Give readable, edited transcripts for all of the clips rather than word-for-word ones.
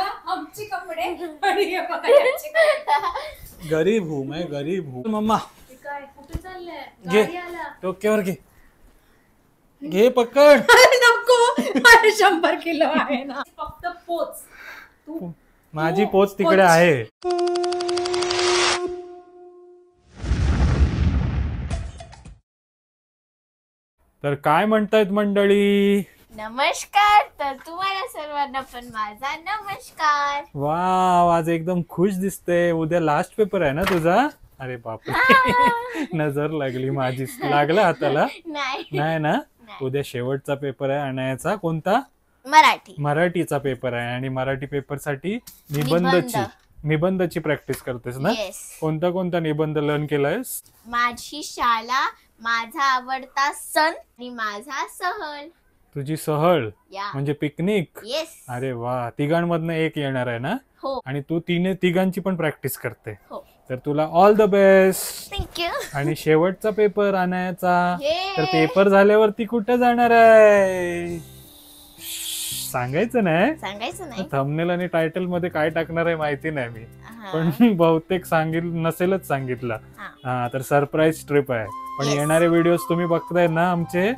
आमची कपडे आणि हे बघा यांची कपडे. गरीब हूँ मैं, गरीब हूँ. मम्मा काय कुठे चाललंय? घे गाडी आला. डोक्यावर घे, घे पकड. नको, अरे 100 किलो आहे ना. फक्त पोच. तू माझी पोच तिकडे आहे. तर काय म्हणतायत मंडळी? नमस्कार. तर तुम्हाला सर्वांना पण माझा नमस्कार. वाव, आज एकदम खुश दिसते. उद्या लास्ट पेपर आहे ना तुझा? अरे बापरे, नजर लागली माझी. लागला हाताला? नाही ना. उद्या शेवटचा पेपर आहे अनायाचा. कोणता? मराठीचा पेपर आहे. आणि मराठी पेपर साठी निबंधची प्रॅक्टिस करतेस ना? कोणता कोणता निबंध लर्न केलायस? माझी शाळा, माझा आवडता सण आणि माझा सहल. तुझी सहल म्हणजे पिकनिक? अरे वा, तिघांमधनं एक येणार आहे ना? आणि तू तिघांची पण प्रॅक्टिस करते. तर तुला ऑल द बेस्ट. थँक्यू. आणि शेवटचा पेपर आणायचा. तर पेपर झाल्यावरती कुठे जाणार आहे? सांगायचं नाही. थंबनेल आणि टायटल मध्ये काय टाकणार आहे माहिती नाही मी, पण बहुतेक नसेलच सांगितलं. हा, तर सरप्राईज ट्रिप आहे. पण येणारे व्हिडिओज तुम्ही बघताय ना आमचे,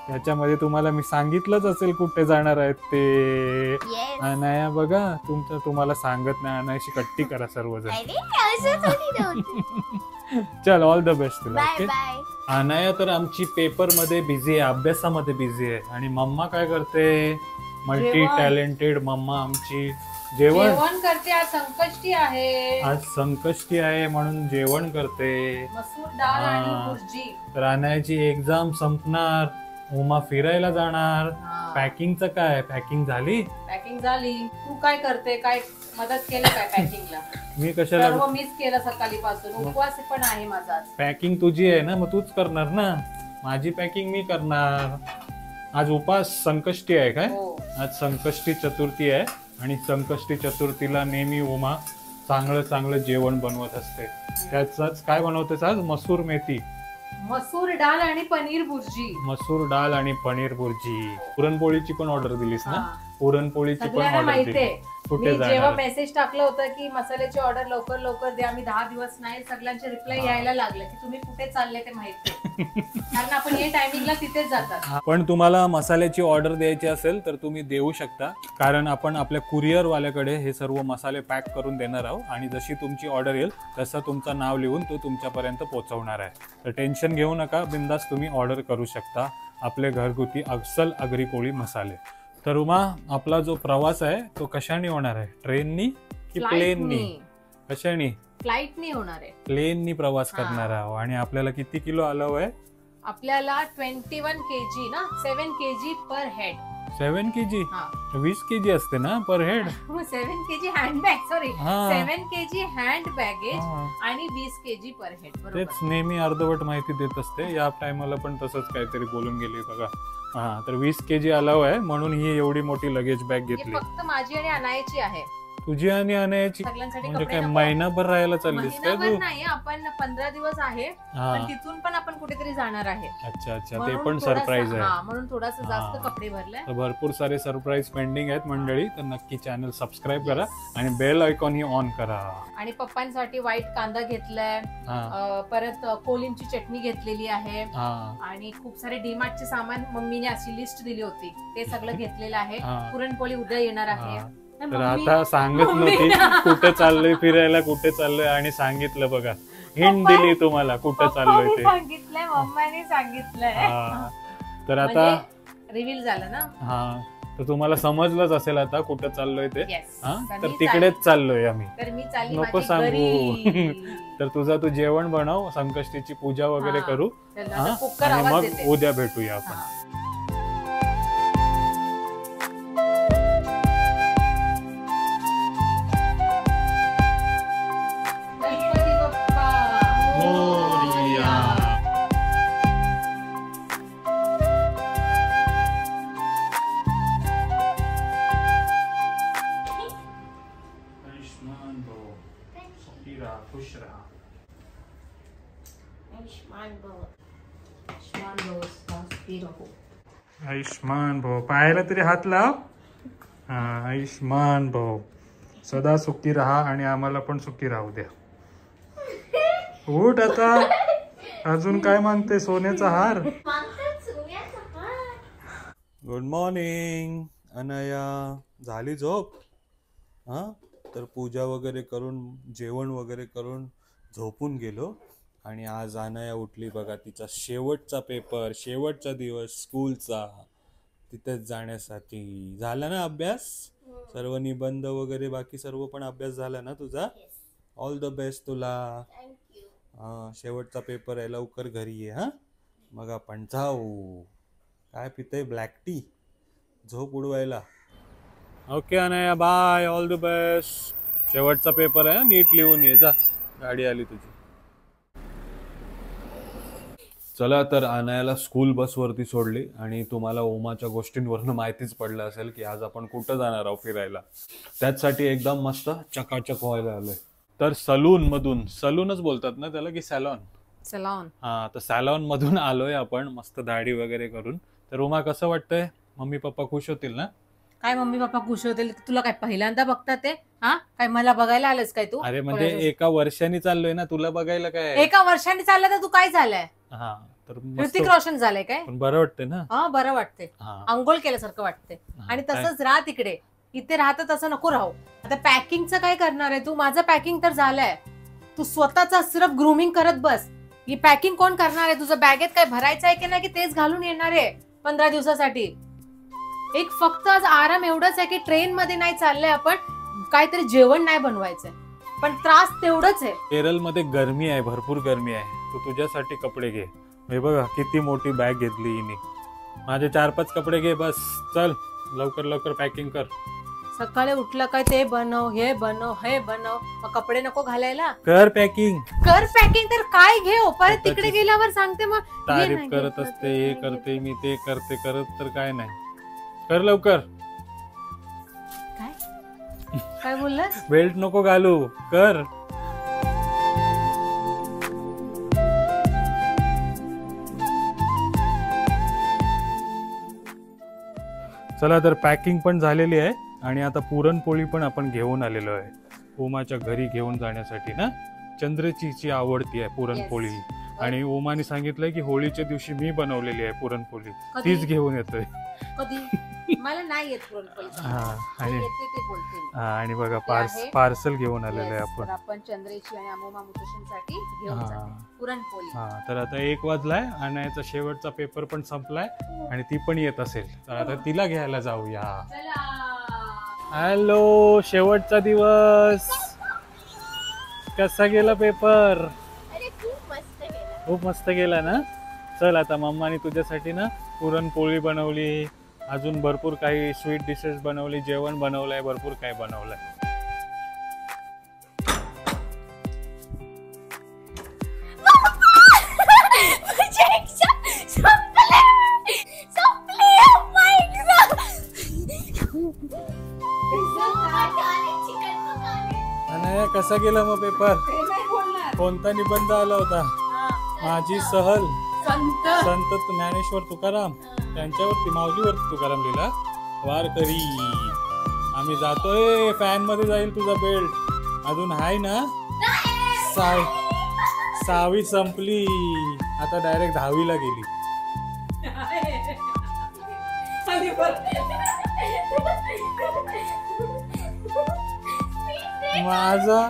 त्याच्यामध्ये तुम्हाला मी सांगितलंच असेल कुठे जाणार आहेत ते. अनाया बघा, तुम्हाला सांगत नाही. अनायाशी कट्टी करा सर्वजण. चल, ऑल द बेस्ट तुला. ओके. अनाया तर आमची पेपर मध्ये बिझी आहे, अभ्यासामध्ये बिझी आहे. आणि मम्मा काय करते? मल्टी टॅलेंटेड मम्मा आमची जेवण करते. आज संकष्टी आहे. आज संकष्टी आहे म्हणून जेवण करते. मसूर डाळ आणि भुर्जी. तर अनायाची एक्झाम संपणार, उमा फिरायला जाणार. पॅकिंगचं काय? पॅकिंग झाली? पॅकिंग झाली. तू काय करते? काय मदत केलं काय पॅकिंगला? मी कशाला? सर्व मीच केलं सकाळीपासून. उपवास पण आहे माझा. पॅकिंग तुझी आहे ना, मग तूच करणार ना. माझी पॅकिंग मी करणार. आज उपास संकष्टी आहे काय? आज संकष्टी चतुर्थी आहे. आणि संकष्टी चतुर्थीला नेहमी उमा चांगलं चांगलं जेवण बनवत असते. त्याच काय बनवतेस आज? मसूर मेथी, मसूर डाळ आणि पनीर भुर्जी. मसूर डाळ आणि पनीर भुर्जी. पुरणपोळीची पण ऑर्डर दिलीस ना? पुरणपोळीची पण ऑर्डर दिली. मी जेव्हा मेसेज टाकलं होतं की मसाल्याची ऑर्डर लवकर लवकर द्या, मी 10 दिवस नाही, सगळ्यांचे रिप्लाय यायला लागले की तुम्ही कुठे चालले ते माहिती. कारण आपण हे टायमिंगला तिथेच जातात. पण तुम्हाला मसाल्याची ऑर्डर द्यायची असेल तर तुम्ही देऊ शकता, कारण आपण आपल्या कुरिअर वाल्याकडे हे सर्व मसाले पॅक करून देणार आहोत. आणि जशी तुमची ऑर्डर येईल तसं तुमचं नाव लिहून तो तुमच्यापर्यंत पोहोचवणार आहे. तर टेन्शन घेऊ नका, बिंदास तुम्ही ऑर्डर करू शकता आपले घरगुती अस्सल आगरी कोळी मसाले. तर उमा, आपला जो प्रवास आहे तो कशाने होणार आहे? ट्रेननी की प्लेननी? कशाने? फ्लाईटनी होणार आहे. प्लेननी प्रवास करणार आहोत. आणि आपल्याला किती किलो अलाव आहे? आपल्याला 21 kg ना, 7 kg per head. 7 kg? 20 kg असते ना per head? 7 kg handbag, sorry 7 kg hand baggage आणि 20 kg पर हेड. तेच नेहमी अर्धवट माहिती देत असते. या टायमाला पण तसंच काहीतरी बोलून गेली बघा. हा, तर 20 kg अलाव आहे म्हणून ही एवढी मोठी लगेज बॅग घेतली. फक्त माझी आणि अनायाची आहे. तुझी आणि अनायाची म्हणजे काय महिनाभर राहायला चाललीस काय तू? नाही, आपण 15 दिवस आहे, पण तिथून पण आपण कुठेतरी जाणार आहे. अच्छा, ते पण सरप्राईज आहे म्हणून थोडासा जास्त कपडे भरले. तर भरपूर सारे सरप्राईज पेंडिंग आहेत मंडळी. तर नक्की चॅनल सबस्क्राईब करा आणि बेल आयकॉन ही ऑन करा. आणि पप्पांसाठी व्हाईट कांदा घेतलाय, परत कोलिमची चटणी घेतलेली आहे, आणि खूप सारे डीमार्टचे सामान मम्मीने अशी लिस्ट दिली होती, ते सगळं घेतलेलं आहे. पुरणपोळी उद्या येणार आहे. तर आता सांगत नव्हती कुठे चाललोय फिरायला, कुठे चाललोय, आणि सांगितलं बघा, हिंट दिली तुम्हाला कुठे चाललोय ते. सांगितलंय, मम्माने सांगितलंय. तर आता रिव्हील झालं ना. तर तुम्हाला समजलंच असेल आता कुठं चाललोय ते. तर तिकडेच चाललोय आम्ही. तर मी चालली नको सांगू. तर तुझा तू जेवण बनव, संकष्टीची पूजा वगैरे करू, आणि मग उद्या भेटूया आपण. खुश रहा. आयुष्मान भाऊ, पायाला तरी हात लाव. आयुष्मान भाऊ. सदा सुखी राहा आणि आम्हाला पण सुखी राहू द्या. उठ आता. अजून काय मागते? सोन्याचा हार. गुड मॉर्निंग अनया. झाली झोप? हा, तर पूजा वगैरे करून जेवण वगैरे करून झोपून गेलो. आणि आज अनया उठली बघा. तिचा शेवटचा पेपर, शेवटचा दिवस स्कूलचा, तिथेच जाण्यासाठी. झाला ना अभ्यास सर्व? निबंध वगैरे बाकी सर्व पण अभ्यास झाला ना तुझा? ऑल द बेस्ट तुला. शेवटचा पेपर आहे, लवकर घरी ये. हा, मग आपण जाऊ. काय पिते? Black tea. झोप उडवायला. ओके अनया, बाय. All the best. शेवटचा पेपर आहे, नीट लिहून ये. जा, गाडी आली तुझी. चला, तर अनयाला स्कूल बसवरती सोडली आणि तुम्हाला ओमाच्या गोष्टींवरनं माहितीच पडलं असेल की आज आपण कुठं जाणार आहोत फिरायला. त्याचसाठी एकदम मस्त चकाचक व्हायला आलोय. तर सलून मधून, सलूनच बोलतात ना त्याला की सॅलॉन? सलॉन. हा, तर सॅलॉन मधून आलोय आपण मस्त दाढी वगैरे करून. तर ओमा, कसं वाटतंय? मम्मी पप्पा खुश होतील ना? काय मम्मी पप्पा खुश होतील? तुला काय पहिल्यांदा बघतात ते? हा, काय मला बघायला आलंस काय तू? अरे म्हणजे एका वर्षाने चाललोय ना, तुला बघायला काय? एका वर्षाने चाललं तर तू काय झालंय? हा, तर ऋतिक रोशन झालंय काय? पण बरं वाटतंय ना? हा, बरं वाटतंय. आंघोळ केल्यासारखं वाटतंय. आणि तसंच राहा तिकडे. इथे राहतं तसं नको राहू. आता पॅकिंगचं काय करणार आहे तू? माझं पॅकिंग तर झालंय. तू स्वतःचा सिर्फ ग्रूमिंग करत बस. ही पॅकिंग कोण करणार आहे? तुझं बॅगेत काय भरायचं आहे की नाही की तेच घालून येणार आहे 15 दिवसासाठी? एक फक्त आज आराम एवढंच आहे की ट्रेन मध्ये नाही चाललंय आपण, काहीतरी जेवण नाही बनवायचंय. पण त्रास तेवढंच आहे. केरळमध्ये गरमी आहे, भरपूर गरमी आहे. तू तुझ्यासाठी कपडे घे. हे बघा किती मोठी बॅग घेतली हिने. माझे 4-5 कपडे घे बस. चल लवकर लवकर पॅकिंग कर. सकाळी उठलं काय ते बनव, हे बनव, हे बनव. मग कपडे नको घालायला? कर पॅकिंग. कर पॅकिंग. तर काय घे? परत तिकडे गेल्यावर सांगते मग. तारीफ करत असते, हे करते मी, ते करते, करत तर काय नाही. कर लवकर. काय बोललास? बेल्ट नको घालू, कर. चला, तर पॅकिंग पण झालेली आहे आणि आता पुरणपोळी पण आपण घेऊन आलेलो आहे ओमाच्या घरी घेऊन जाण्यासाठी ना. चंद्रचीची आवडती आहे पुरणपोळी. आणि ओमाने सांगितलंय की होळीच्या दिवशी मी बनवलेली आहे पुरणपोळी, तीच घेऊन येतोय. मला नाही येत पुरणपोळी. आणि बघा पार्सल घेऊन आलेलं आहे आपण. आपण चंद्रेची आणि अमोमा मुतुशींसाठी घेऊन पुरणपोळी. तर आता 1 वाजलाय. अनयाचा शेवटचा पेपर पण संपलाय आणि ती पण येत असेल, तर आता तिला घ्यायला जाऊया. हॅलो, शेवटचा दिवस. कसा गेला पेपर? खूप मस्त गेला ना. चल, आता मम्माने तुझ्यासाठी ना पुरणपोळी बनवली, अजून भरपूर काही स्वीट डिशेस बनवली, जेवण बनवलंय, भरपूर काय बनवलंय. अनया, कसा गेला मग पेपर? कोणता निबंध आला होता? माझी सहल. संत ज्ञानेश्वर तुकाराम त्यांच्यावरती, माऊलीवरती तुकाराम लिहिला. वारकरी. आम्ही जातोय. फॅन मध्ये जाईल तुझा बेल्ट. अजून हाय ना? 6वी संपली, आता डायरेक्ट 10वीला गेली. माझा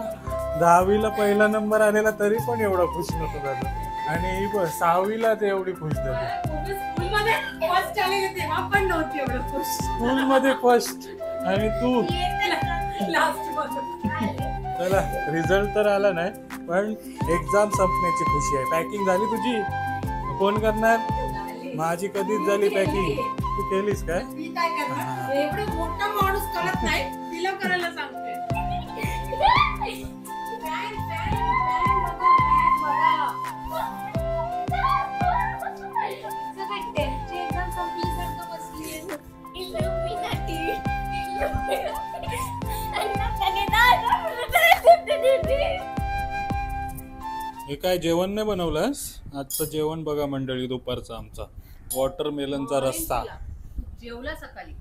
10वीला पहिला नंबर आलेला तरी पण एवढा खुश नव्हतो झालं. आणि 6वीला ते एवढी खुश झाली. स्कूल मध्ये फर्स्ट आणि तू. चला, रिझल्ट तर आला नाही पण एक्झाम संपण्याची खुशी आहे. पॅकिंग झाली तुझी? कोण करणार? माझी कधीच झाली पॅकिंग. तू केलीस काय? एवढं मोठा माणूस करत नाही, तिला करायला सांगते. हे काय जेवण नाही बनवलंस? आजचं जेवण बघा मंडळी, दुपारचा आमचा वॉटरमेलनचा रस्सा. जेवला सकाळी?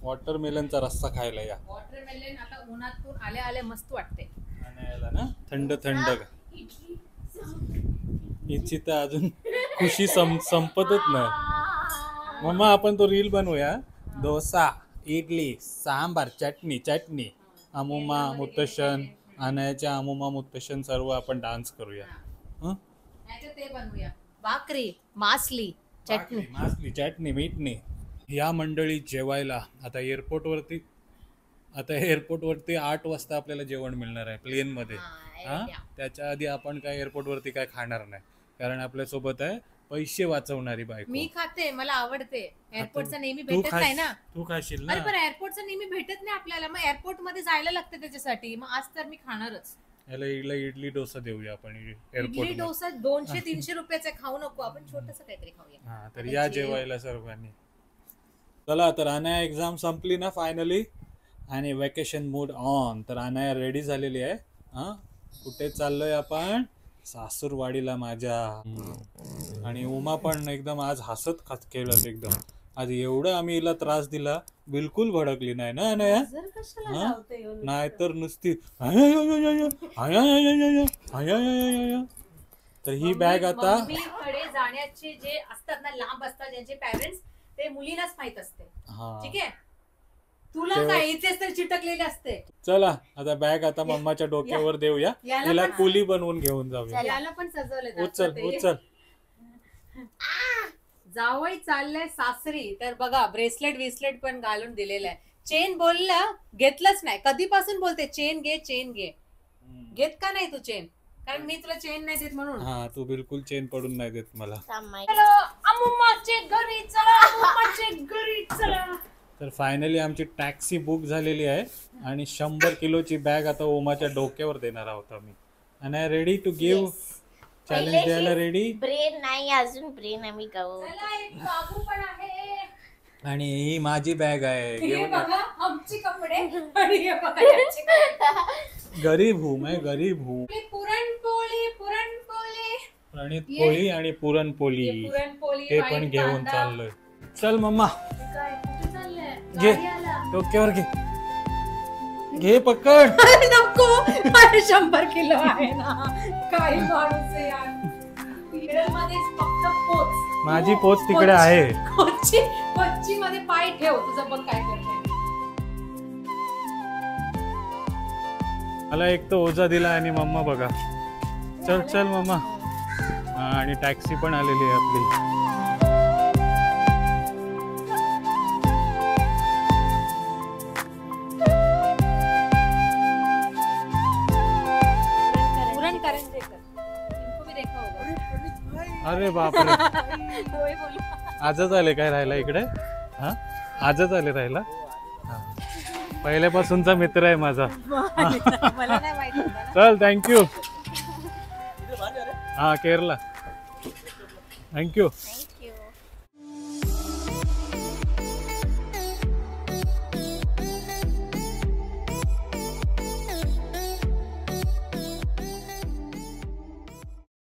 वॉटरमेलनचा रस्सा खायला या. वॉटरमेलन आता उन्हातून आले आले मस्त वाटते. आणायला ना थंड थंड. हिची तर अजून खुशी संपतच नाही. मम्मा आपण तो रील बनवूया. डोसा, इडली, सांबार, चटणी चटणी. अमुमा मुत्तशन, अनायाच्या अमुमा मुत्तशन सर्व आपण डान्स करूया. ते बनवूया. भाकरी, मासली, चटणी, मासली, चटणी, मीठणी. या मंडळी जेवायला आता एअरपोर्टवरती 8 वाजता आपल्याला जेवण मिळणार आहे प्लेन मध्ये. त्याच्या आधी आपण काय एअरपोर्टवरती काय खाणार नाही, कारण आपल्यासोबत आहे पैसे वाचवणारी बायको. मी खाते, मला आवडते. एअरपोर्टचं नेहमी भेटत नाही ना. तू खाशील ना. अरे पण एअरपोर्टचं नेहमी भेटत नाही आपल्याला, मग एअरपोर्ट मध्ये जायला लागतं त्याच्यासाठी. मग आज तर मी खाणारच. याला इडली डोसा देऊया आपण एअरपोर्ट. इडली डोसा 200-300 रुपयाचा खाऊ नको आपण, छोटस काहीतरी खाऊया. हा तर या जेवायला सर्वांनी. चला तर अनाया एक्झाम संपली ना फायनली, आणि वेकेशन मूड ऑन. तर अनाया रेडी झालेली आहे. कुठे चाललोय आपण? सासूरवाडीला माझ्या. आणि उमा पण एकदम आज हसत खेळत एकदम. आज एवढं आम्ही हिला त्रास दिला, बिलकुल भडकली नाही ना अनाया. नाहीतर नुसती तर ही बॅग आता मम्मीकडे जाण्याचे जे असतात ना, लांब असतात ज्यांचे पॅरेंट्स, ते मुलीलाच माहित असते. ठीक आहे, तुला काय इथेच तर चिटकलेले असते. चला आता बॅग आता मम्माच्या डोक्यावर देऊया, तिला कुली बनवून घेऊन जाऊया. याला पण सजवले. उचल जावई चाललंय सासरी, तर बघा ब्रेसलेट पण घालून दिलेलं आहे. चेन बोलला घेतलंच नाही. कधीपासून बोलते चेन घे चेन घे, घेत का नाही तू चेन? कारण मी तुला चेन नाही देत म्हणून. हा, तू बिलकुल चेन पडून नाही देत मला. अमुम्माचे घरी चला, अमुम्माचे घरी चला. तर फायनली आमची टॅक्सी बुक झालेली आहे, आणि 100 किलोची बॅग आता ओमाच्या डोक्यावर देणार आहोत आम्ही. आणि रेडी टू गिव्ह चॅलेंज द्यायला रेडी. ब्रेन नाही अजून, ब्रेन आम्ही गाऊ. बाबू पण आहे. आणि ही माझी बॅग आहे. आमची कपडे आणि हे बघा यांची कपडे. गरीब हूँ मैं, गरीब हूँ. पुरणपोळी प्रणित पोळी आणि पुरणपोळी हे पण घेऊन चाललोय. चल मम्मा, घे डोक्यावर, घे पकड. नको, 100 किलो आहे ना. काही माणूस आहे यार. फक्त पोच. माझी पोच तिकडे आहे. कोच्ची मध्ये पाय ठेव, तुझं बघ काय करते. मला एक तर ओझा दिला आणि मम्मा बघा. चल मम्मा. आणि टॅक्सी पण आलेली आहे आपली. अरे बापरे, आजच आले काय राहायला इकडे? हा, आजच आले राहायला. पहिल्यापासूनचा मित्र आहे माझा. चल, थँक्यू. हा, केरला. थँक्यू.